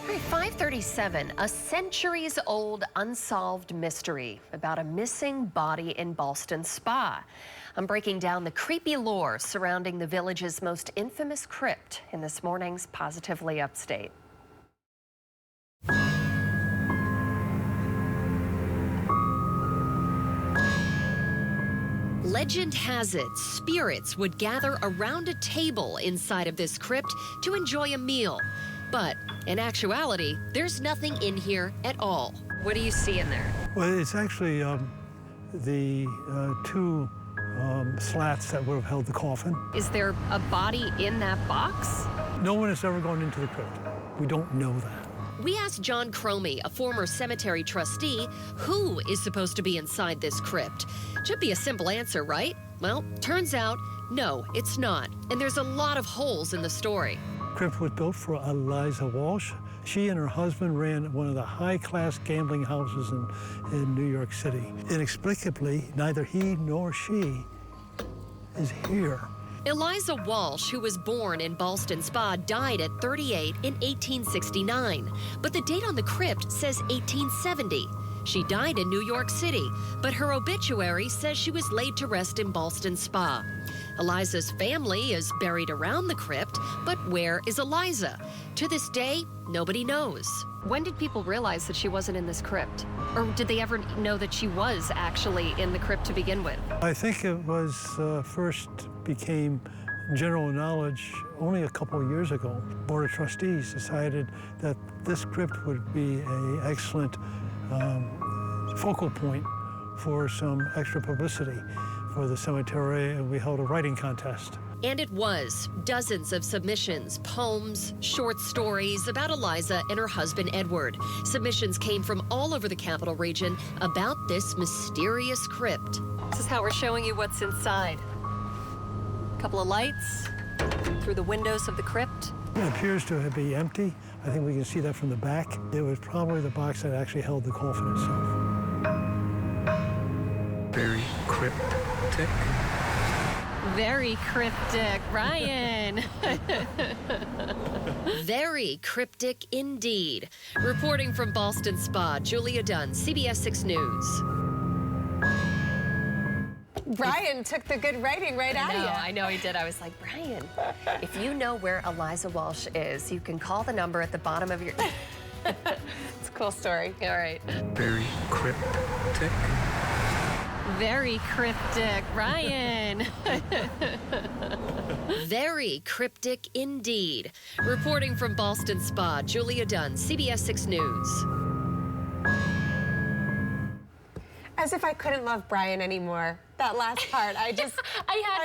All right, 5:37, a centuries-old unsolved mystery about a missing body in Ballston Spa. I'm breaking down the creepy lore surrounding the village's most infamous crypt in this morning's Positively Upstate. Legend has it, spirits would gather around a table inside of this crypt to enjoy a meal. But in actuality, there's nothing in here at all. What do you see in there? Well, it's actually the two slats that would have held the coffin. Is there a body in that box? No one has ever gone into the crypt. We don't know that. We asked John Cromie, a former cemetery trustee, who is supposed to be inside this crypt. Should be a simple answer, right? Well, turns out, no, it's not. And there's a lot of holes in the story. Crypt was built for Eliza Walsh. She and her husband ran one of the high-class gambling houses in New York City. Inexplicably, neither he nor she is here. Eliza Walsh, who was born in Ballston Spa, died at 38 in 1869. But the date on the crypt says 1870. She died in New York City, but her obituary says she was laid to rest in Ballston Spa. Eliza's family is buried around the crypt, but where is Eliza? To this day, nobody knows. When did people realize that she wasn't in this crypt? Or did they ever know that she was actually in the crypt to begin with? I think it was first became general knowledge only a couple of years ago. Board of Trustees decided that this crypt would be an excellent focal point for some extra publicity for the cemetery, and we held a writing contest. And it was. Dozens of submissions, poems, short stories about Eliza and her husband, Edward. Submissions came from all over the capital region about this mysterious crypt. This is how we're showing you what's inside. A couple of lights through the windows of the crypt. It appears to be empty. I think we can see that from the back. It was probably the box that actually held the coffin itself. Very cryptic. Very cryptic, Ryan. Very cryptic indeed. Reporting from Ballston Spa, Julia Dunn, CBS 6 News. Brian took the good writing right out of you. I know he did. I was like, Brian, if you know where Eliza Walsh is, you can call the number at the bottom of your... It's a cool story. All right. Very cryptic. Very cryptic, Ryan. Very cryptic indeed. Reporting from Ballston Spa, Julia Dunn, CBS 6 News. As if I couldn't love Brian anymore. That last part, I had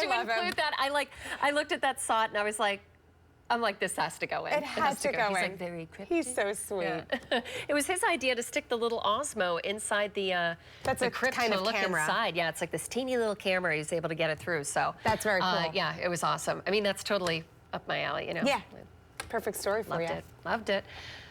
to include that. I looked at that, saw it, and I was like, this has to go in. It has to go in. He's like, very cryptic. He's so sweet. Yeah. It was his idea to stick the little Osmo inside the That's the a crypt kind to of look camera. inside. Yeah, it's like this teeny little camera. He was able to get it through. So that's very cool. Yeah, it was awesome. I mean, that's totally up my alley. You know. Yeah. Perfect story for you. Loved it.